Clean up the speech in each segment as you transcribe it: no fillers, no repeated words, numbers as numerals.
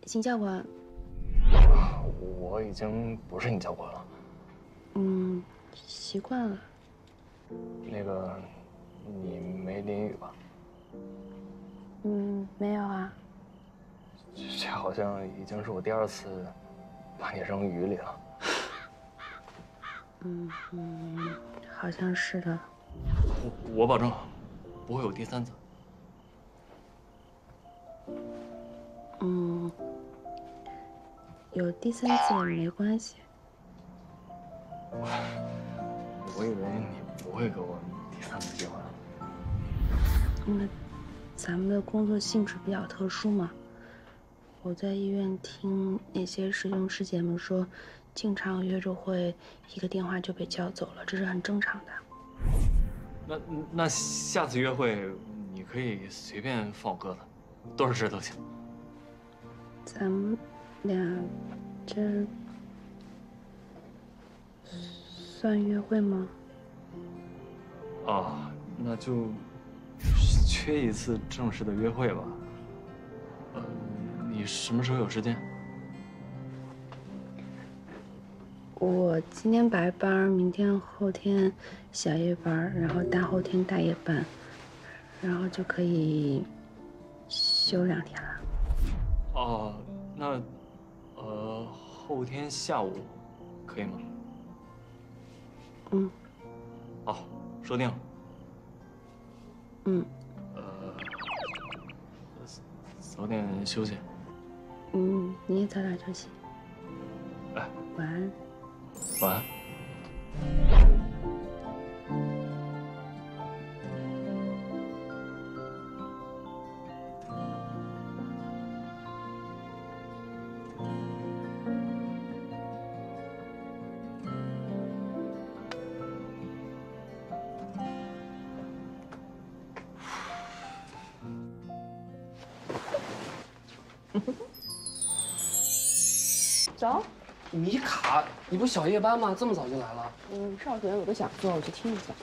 邢教官，我已经不是你教官了。习惯了。那个，你没淋雨吧？没有啊。这好像已经是我第2次把你扔雨里了。好像是的。我保证，不会有第3次。有第3次也没关系。我以为你不会给我第3次机会了。那咱们的工作性质比较特殊嘛。我在医院听那些师兄师姐们说，经常约着会一个电话就被叫走了，这是很正常的。那下次约会你可以随便放我鸽子，多少事都行。咱们俩这算约会吗？哦，那就缺一次正式的约会吧。你什么时候有时间？我今天白班，明天后天小夜班，然后大后天大夜班，然后就可以休2天了。哦，那后天下午可以吗？好，说定了。早点休息。你也早点休息。哎，晚安。晚安。走。米卡，你不小夜班吗？这么早就来了？邵主任有个讲座，我去听一下。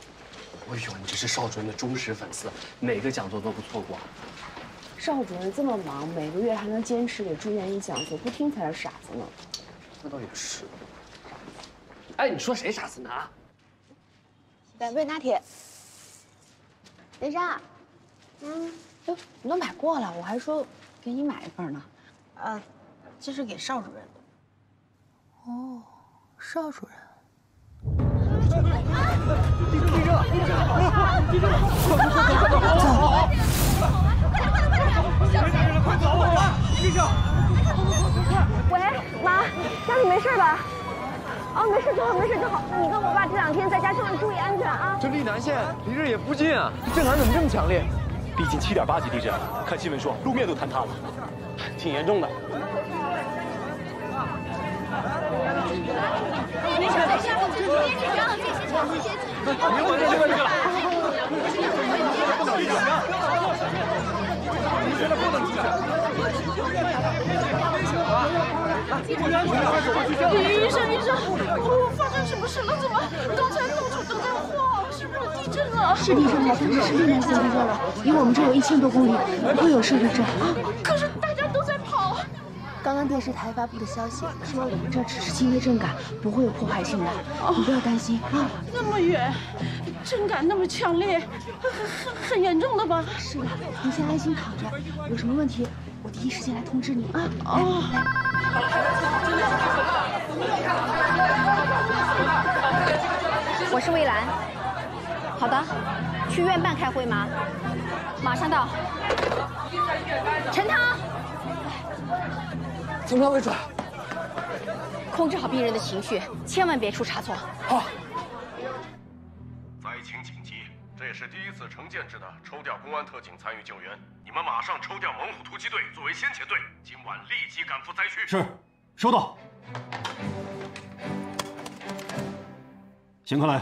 哎呦，你这是邵主任的忠实粉丝，每个讲座都不错过。邵主任这么忙，每个月还能坚持给住院医讲座，不听才是傻子呢。那倒也是。哎，你说谁傻子呢？2杯拿铁。雷莎，哟，你都买过了，我还说给你买一份呢。这是给邵主任的。哦，邵主任。快走！地上！喂，妈，家里没事吧？哦，没事就好，没事就好。你跟我爸这2天在家千万注意安全啊！这丽南县离这也不近啊，震感怎么这么强烈？毕竟7.8级地震，看新闻说路面都坍塌了，挺严重的。没事没事，别紧张，这些场别紧张。别管这些问题了。你现在不能出去。医生，我发生什么事了？怎么刚才到处都在晃？是不是地震了？是地震了，同志，是丽南县地震了。离我们这有1000多公里，不会有市地震啊。可是大家都在跑。刚刚电视台发布的消息说，我们这只是轻微震感，不会有破坏性的，你不要担心啊。那么远，震感那么强烈，很严重的吧？是的，你先安心躺着，有什么问题我第一时间来通知你啊。我是魏兰。好的，去院办开会吗？马上到。陈涛。从哪位转？控制好病人的情绪，千万别出差错。好。灾情紧急，这也是第1次成建制的抽调公安特警参与救援。你们马上抽调猛虎突击队作为先遣队，今晚立即赶赴灾区。是，收到。邢克来，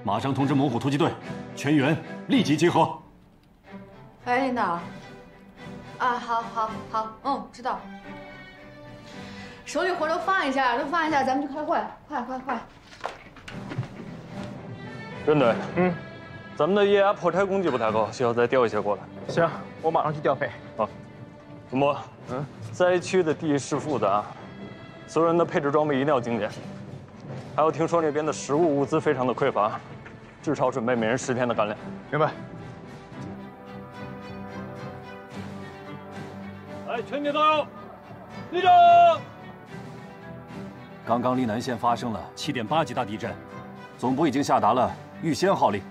马上通知猛虎突击队，全员立即集合。喂，领导。啊，好，知道。手里活都放一下，咱们去开会，快！真的，咱们的液压破拆攻击不太高，需要再调一些过来。行，我马上去调配。好，主播，灾区的地势复杂，所有人的配置装备一定要精简。还有，听说那边的食物物资非常的匮乏，至少准备每人10天的干粮。明白。来，全体都有，立正。刚刚丽南县发生了7.8级大地震，总部已经下达了预先号令，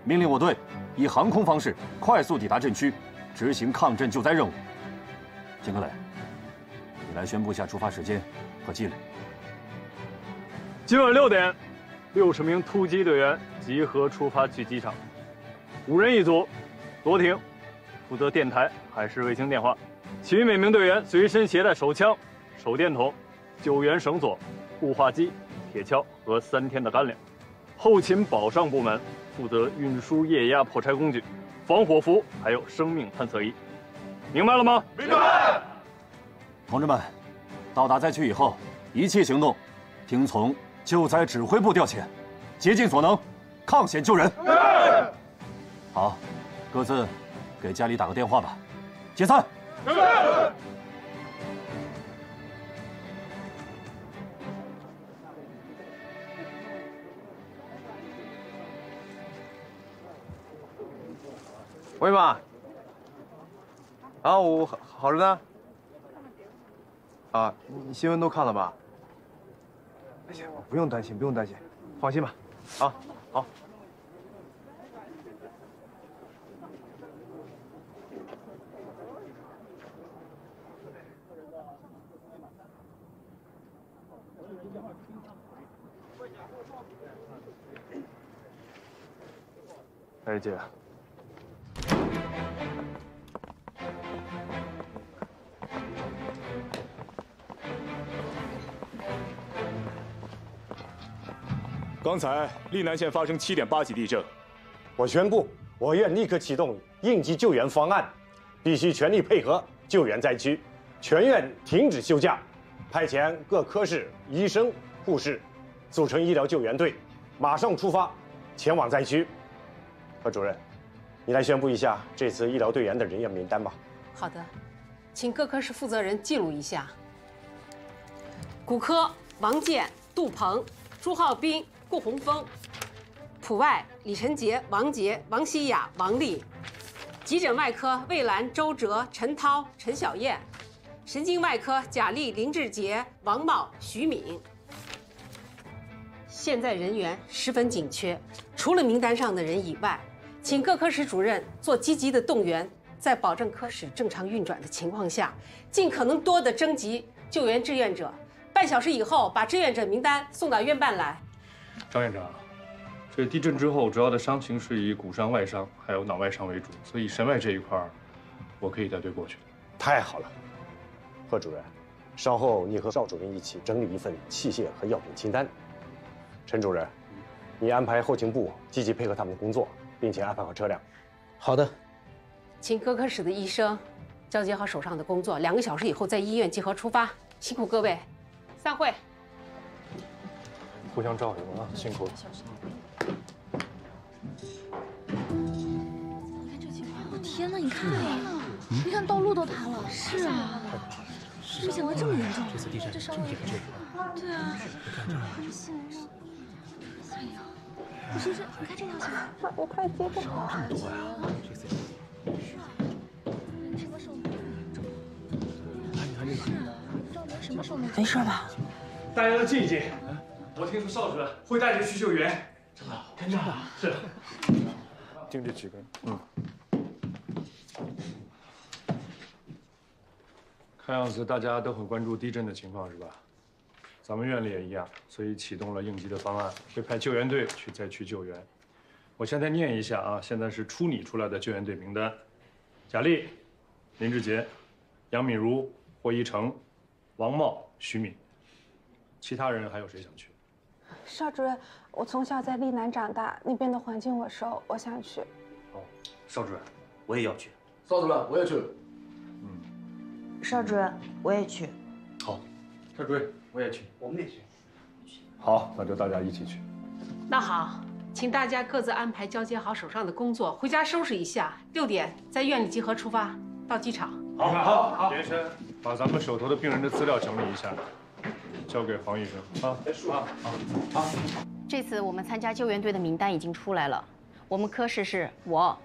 命令我队以航空方式快速抵达震区，执行抗震救灾任务。金克磊，你来宣布一下出发时间和纪律。今晚6点，60名突击队员集合出发去机场，5人一组，罗挺负责电台海事卫星电话，其余每名队员随身携带手枪、手电筒、救援绳索、固话机、铁锹和3天的干粮。后勤保障部门负责运输液压破拆工具、防火服还有生命探测仪。明白了吗？明白。同志们，到达灾区以后，一切行动听从救灾指挥部调遣，竭尽所能，抗险救人。好，各自给家里打个电话吧。解散。喂妈。啊，我好着呢。啊，你新闻都看了吧？哎呀，不用担心，不用担心，放心吧。啊，好。哎，姐。刚才丽南县发生7.8级地震，我宣布，我院立刻启动应急救援方案，必须全力配合救援灾区，全院停止休假，派遣各科室医生、护士，组成医疗救援队，马上出发前往灾区。何主任，你来宣布一下这次医疗队员的人员名单吧。好的，请各科室负责人记录一下。骨科王健、杜鹏、朱浩斌、顾洪峰；普外李晨杰、王杰、王希雅、王丽；急诊外科魏兰、周哲、陈涛、陈小燕；神经外科贾丽、林志杰、王茂、徐敏。现在人员十分紧缺，除了名单上的人以外，请各科室主任做积极的动员，在保证科室正常运转的情况下，尽可能多的征集救援志愿者。半小时以后，把志愿者名单送到院办来。张院长，这地震之后，主要的伤情是以骨伤、外伤还有脑外伤为主，所以神外这一块，我可以带队过去。太好了，贺主任，稍后你和邵主任一起整理一份器械和药品清单。陈主任，你安排后勤部积极配合他们的工作，并且安排好车辆。好的。请各科室的医生交接好手上的工作，2个小时以后在医院集合出发。辛苦各位，散会。互相照应啊，辛苦了。你看这情况，天哪！你看呀，你看道路都塌了。是啊，没想到这么严重。这次地震这么严重。对啊。看新闻上，哎呀，不是，你看这条新闻，也太激动了。这么多呀！这次。是啊。什么时候？什么时候能？没事吧？大家都静一静。我听说邵主任会带人去救援。真的？真的？是。就这几个人。看样子大家都很关注地震的情况，是吧？咱们院里也一样，所以启动了应急的方案，会派救援队去灾区救援。我现在念一下啊，现在是初拟出来的救援队名单：贾丽、林志杰、杨敏如、霍一成、王茂、徐敏。其他人还有谁想去？邵主任，我从小在丽南长大，那边的环境我熟，我想去。哦，邵主任，我也要去。邵主任，我也去。邵主任，我也去。好，邵主任，我也去。我们也去。好，那就大家一起去。那好，请大家各自安排交接好手上的工作，回家收拾一下。6点在院里集合，出发到机场。好。连生，把咱们手头的病人的资料整理一下，交给黄医生啊。好。这次我们参加救援队的名单已经出来了，我们科室是我、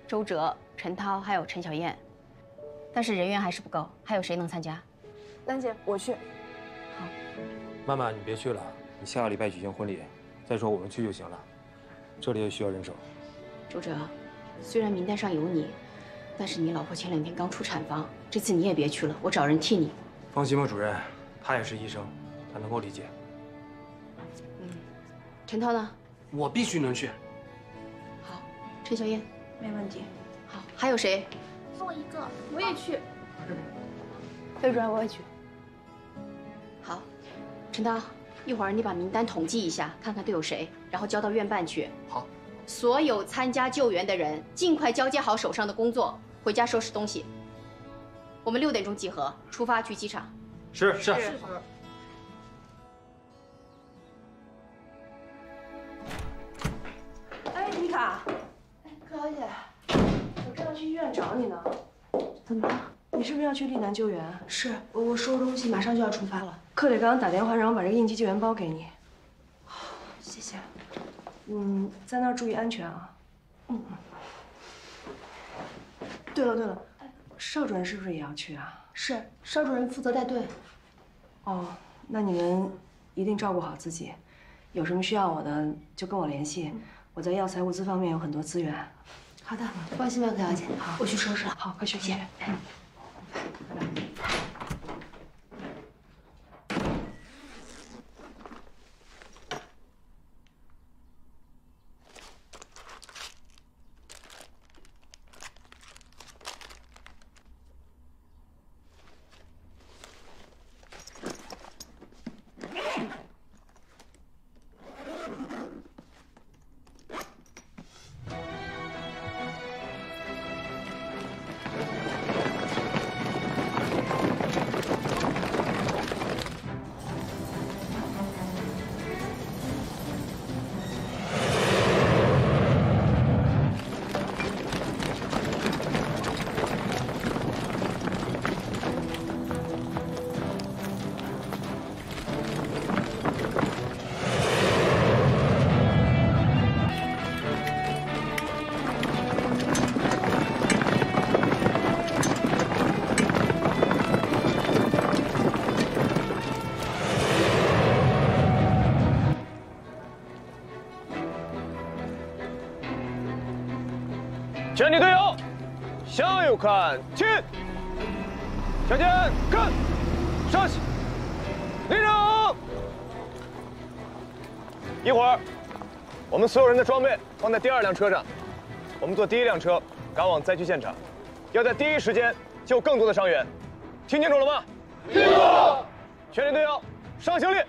周哲、陈涛还有陈小燕，但是人员还是不够，还有谁能参加？丹姐，我去。好。曼曼，你别去了，你下个礼拜举行婚礼，再说我们去就行了。这里也需要人手。周哲，虽然名单上有你，但是你老婆前2天刚出产房，这次你也别去了，我找人替你。放心吧，主任，他也是医生，他能够理解。陈涛呢？我必须能去。好，陈小燕，没问题。好，还有谁？送我一个，我也去。魏主任，我也去。好，陈涛，一会儿你把名单统计一下，看看都有谁，然后交到院办去。好。所有参加救援的人，尽快交接好手上的工作，回家收拾东西。我们6点钟集合，出发去机场。是。哎，妮卡。柯小姐，我正要去医院找你呢。怎么了？你是不是要去丽南救援？是，我收拾东西，马上就要出发了。克里刚刚打电话让我把这个应急救援包给你。谢谢。在那儿注意安全啊。对了，邵主任是不是也要去啊？是，邵主任负责带队。哦，那你们一定照顾好自己，有什么需要我的就跟我联系。我在药材物资方面有很多资源。好的，放心吧，柯小姐。好，我去收拾了。好，快去。谢谢。全体队友，向右看齐，向前看，稍息，立正。一会儿，我们所有人的装备放在第2辆车上，我们坐第1辆车赶往灾区现场，要在第一时间救更多的伤员，听清楚了吗？听楚了。全体队友，上行列。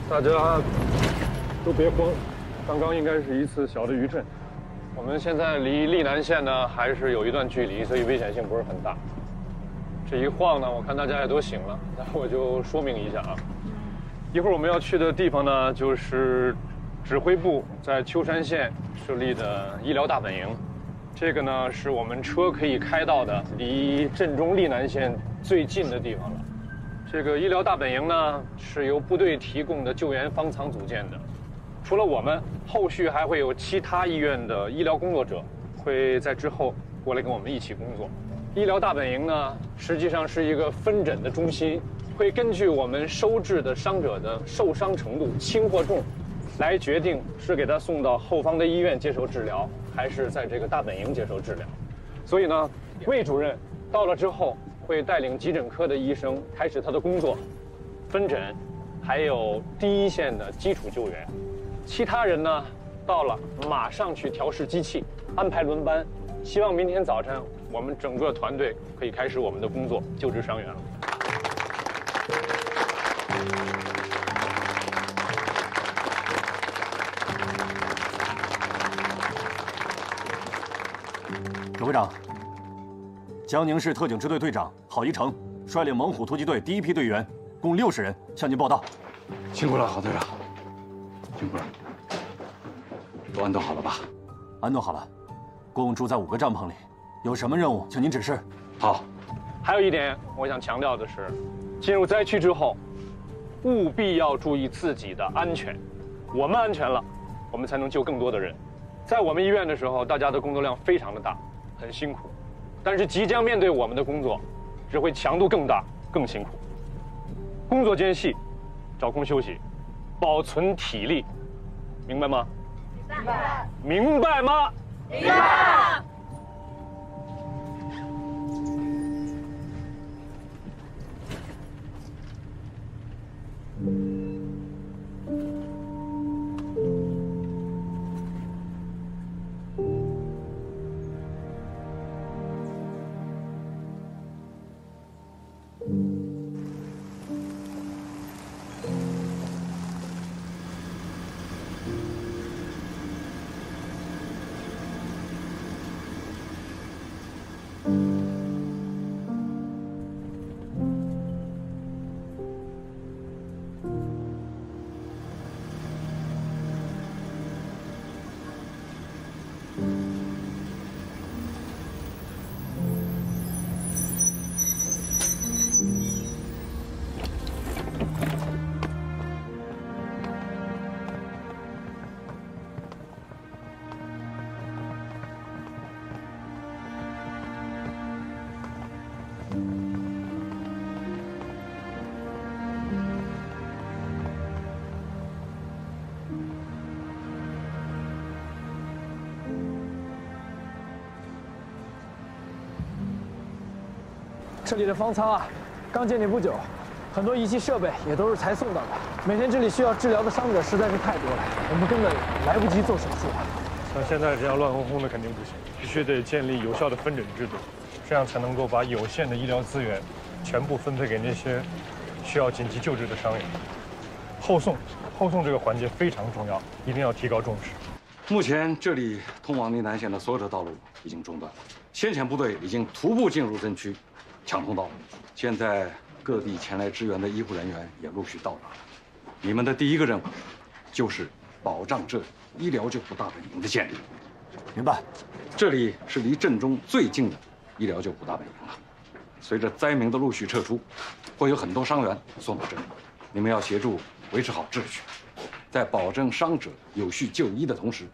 大家都别慌，刚刚应该是一次小的余震。我们现在离丽南县呢还是有一段距离，所以危险性不是很大。这一晃呢，我看大家也都醒了，那我就说明一下啊。一会儿我们要去的地方呢，就是指挥部在秋山县设立的医疗大本营。这个呢是我们车可以开到的，离镇中丽南县最近的地方了。这个医疗大本营呢，是由部队提供的救援方舱组建的。除了我们，后续还会有其他医院的医疗工作者会在之后过来跟我们一起工作。医疗大本营呢，实际上是一个分诊的中心，会根据我们收治的伤者的受伤程度轻或重，来决定是给他送到后方的医院接受治疗，还是在这个大本营接受治疗。所以呢，魏主任到了之后，会带领急诊科的医生开始他的工作，分诊，还有第一线的基础救援。其他人呢，到了马上去调试机器，安排轮班。希望明天早晨我们整个团队可以开始我们的工作，救治伤员了。指挥长，江宁市特警支队队长郝一成率领猛虎突击队第一批队员，共60人向您报到。辛苦了，郝队长，辛苦了。都安顿好了吧？安顿好了，共住在5个帐篷里。有什么任务，请您指示。好。还有一点，我想强调的是，进入灾区之后，务必要注意自己的安全。我们安全了，我们才能救更多的人。在我们医院的时候，大家的工作量非常的大，很辛苦。但是即将面对我们的工作，只会强度更大、更辛苦。工作间隙，找空休息，保存体力，明白吗？明白。明白吗？明白。这里的方舱啊，刚建立不久，很多仪器设备也都是才送到的。每天这里需要治疗的伤者实在是太多了，我们根本来不及做手术啊。像现在这样乱哄哄的肯定不行，必须得建立有效的分诊制度，这样才能够把有限的医疗资源全部分配给那些需要紧急救治的伤员。后送这个环节非常重要，一定要提高重视。目前这里通往历南县的所有的道路已经中断，先遣部队已经徒步进入镇区，抢通道路。现在各地前来支援的医护人员也陆续到达了。你们的第一个任务就是保障这医疗救护大本营的建立。明白。这里是离镇中最近的医疗救护大本营了。随着灾民的陆续撤出，会有很多伤员送到这里。你们要协助维持好秩序，在保证伤者有序就医的同时，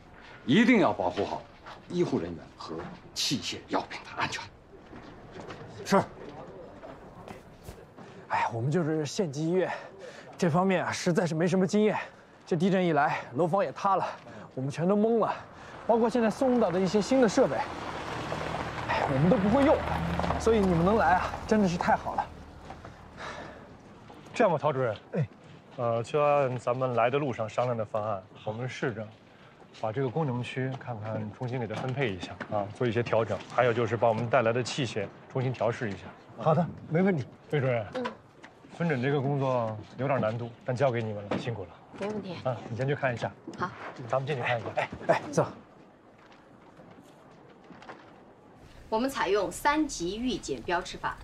一定要保护好医护人员和器械药品的安全。是。哎呀，我们就是县级医院，这方面啊实在是没什么经验。这地震一来，楼房也塌了，我们全都懵了，包括现在送到的一些新的设备，哎，我们都不会用，所以你们能来啊，真的是太好了。这样吧，陶主任，就按咱们来的路上商量的方案，我们试着把这个功能区看看重新给它分配一下啊，做一些调整。还有就是把我们带来的器械重新调试一下。好的，没问题。魏主任，分诊这个工作有点难度，但交给你们了，辛苦了。没问题。啊，你先去看一下。好，咱们进去看一下。走。我们采用3级预检标识法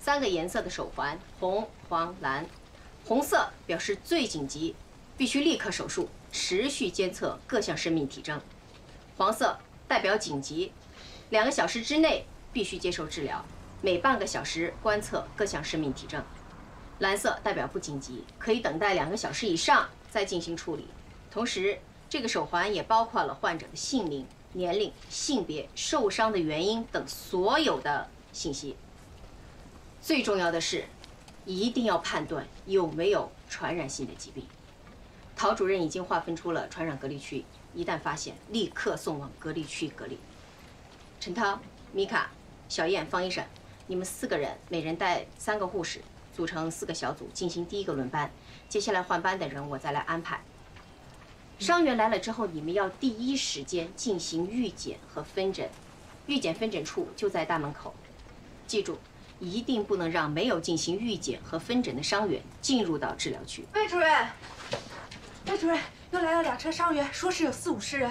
，3个颜色的手环，红、黄、蓝。红色表示最紧急，必须立刻手术，持续监测各项生命体征；黄色代表紧急，2个小时之内必须接受治疗，每半个小时观测各项生命体征；蓝色代表不紧急，可以等待2个小时以上再进行处理。同时，这个手环也包括了患者的姓名、年龄、性别、受伤的原因等所有的信息。最重要的是，一定要判断有没有传染性的疾病。陶主任已经划分出了传染隔离区，一旦发现，立刻送往隔离区隔离。陈涛、米卡、小燕、方医生，你们4个人，每人带3个护士，组成4个小组进行第1个轮班。接下来换班的人我再来安排。伤员来了之后，你们要第一时间进行预检和分诊，预检分诊处就在大门口。记住，一定不能让没有进行预检和分诊的伤员进入到治疗区。魏主任，魏主任，又来了2车伤员，说是有40、50人。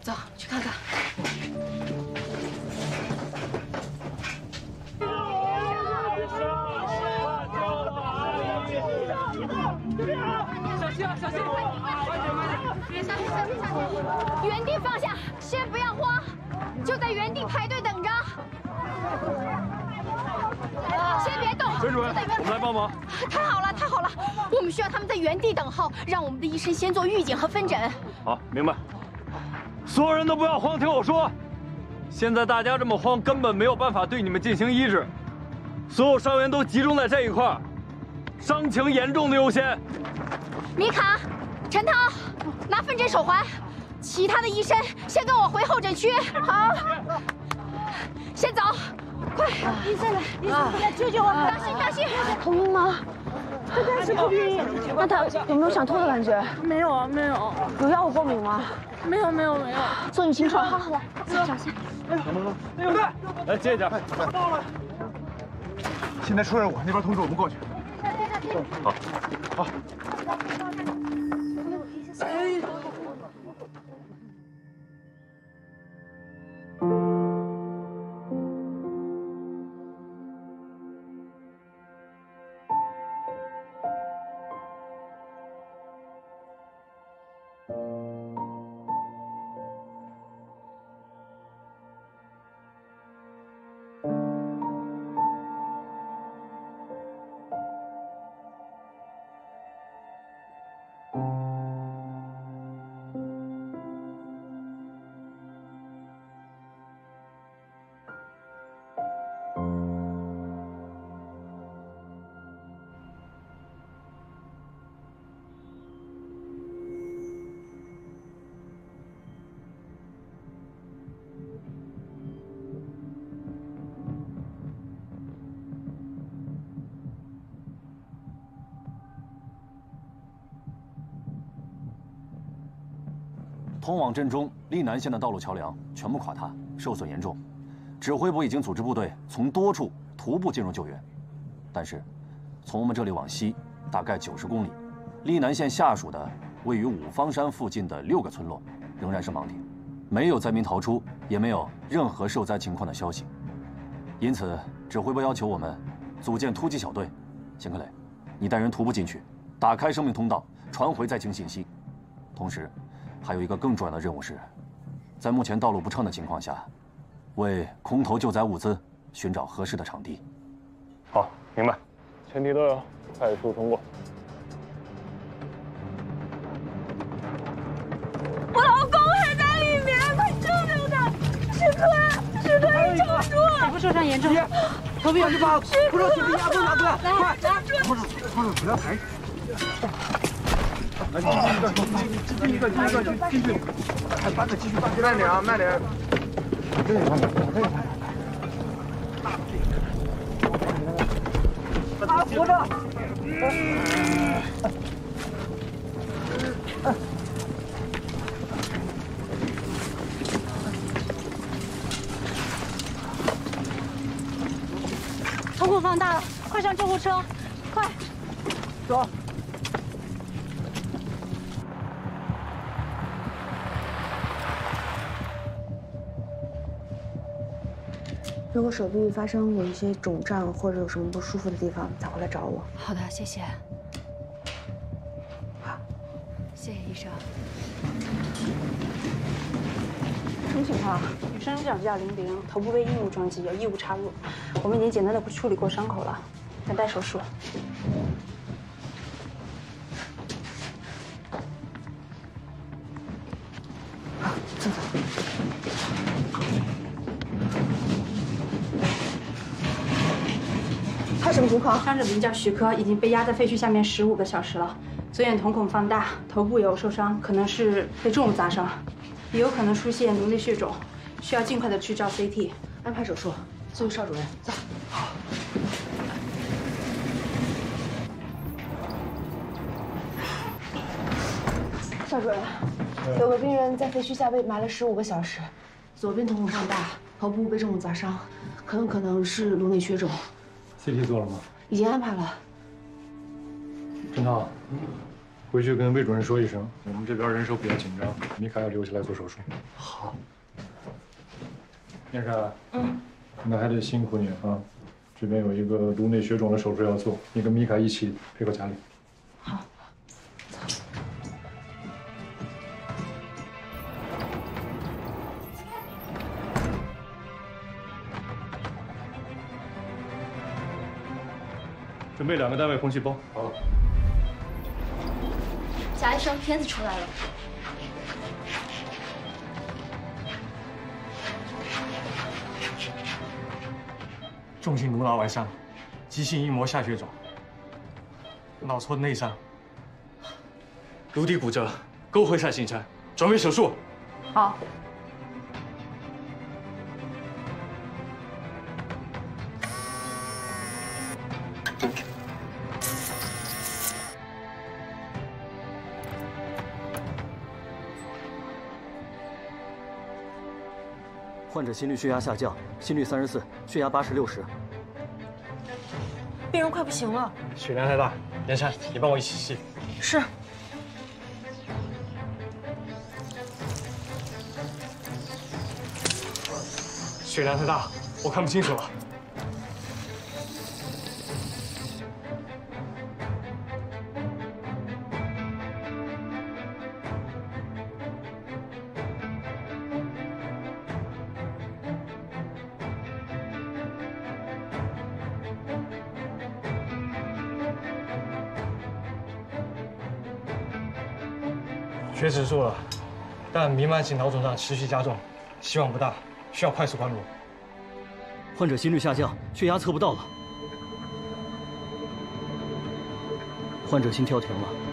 走，去看看。小心啊，小心！原地放下，先不要慌，就在原地排队等着。先别动。陈主任，我们来帮忙。太好了，太好了！我们需要他们在原地等候，让我们的医生先做预检和分诊。好，明白。所有人都不要慌，听我说。现在大家这么慌，根本没有办法对你们进行医治。所有伤员都集中在这一块儿，伤情严重的优先。米卡、陈涛，拿分诊手环。其他的医生先跟我回候诊区。好，先走，快！医生来，医生来救救我！当心，当心！头晕吗？这该是头晕。那他有没有想吐的感觉？没有啊，没有。有药物过敏吗？没有，没有，没有。送你清爽。好了，小心。右队，来接一点。到了。现在出任务，那边通知我们过去。好，好。通往镇中历南县的道路桥梁全部垮塌，受损严重。指挥部已经组织部队从多处徒步进入救援，但是从我们这里往西大概90公里，历南县下属的位于五方山附近的6个村落仍然是盲点，没有灾民逃出，也没有任何受灾情况的消息。因此，指挥部要求我们组建突击小队。钱克磊，你带人徒步进去，打开生命通道，传回灾情信息。同时，还有一个更重要的任务是，在目前道路不畅的情况下，为空投救灾物资寻找合适的场地。好，明白，前提都有，快速通过。我老公还在里面，快救救他！师哥，师哥，你救住！腿部受伤严重，头皮有伤，不知道是被压迫拿出来，快！不要抬。来，第一个，进去，搬着继续搬，慢点啊，慢点。这也慢点，这也慢点。他活着。瞳孔放大了，快上救护车，快！走。如果手臂发生有一些肿胀或者有什么不舒服的地方，再回来找我。好的，谢谢。好，谢谢医生。什么情况？女生脚架00，头部被硬物撞击，有异物插入。我们已经简单的处理过伤口了，等待手术。好，坐走。他什么情况？伤者名叫徐科，已经被压在废墟下面15个小时了，左眼瞳孔放大，头部也有受伤，可能是被重物砸伤，也有可能出现颅内血肿，需要尽快的去照 CT， 安排手术。送邵主任，走。好。邵主任，有个病人在废墟下被埋了15个小时，左边瞳孔放大，头部被重物砸伤，很有可能是颅内血肿。CT 做了吗？已经安排了。陈涛，回去跟魏主任说一声，我们这边人手比较紧张，米卡要留下来做手术。好。燕莎，那还得辛苦你啊！这边有一个颅内血肿的手术要做，你跟米卡一起配合家里。好。准备2个单位红细胞。好。贾医生，片子出来了。重性颅脑外伤，急性硬膜下血肿，脑挫内伤，颅底骨折，沟回扇形成，准备手术。好。患者心率、血压下降，心率34，血压80、60。病人快不行了，血量太大，燕山，你帮我一起吸。是。血量太大，我看不清楚了。血指数了，但弥漫性脑肿胀持续加重，希望不大，需要快速关注。患者心率下降，血压测不到了。患者心跳停了。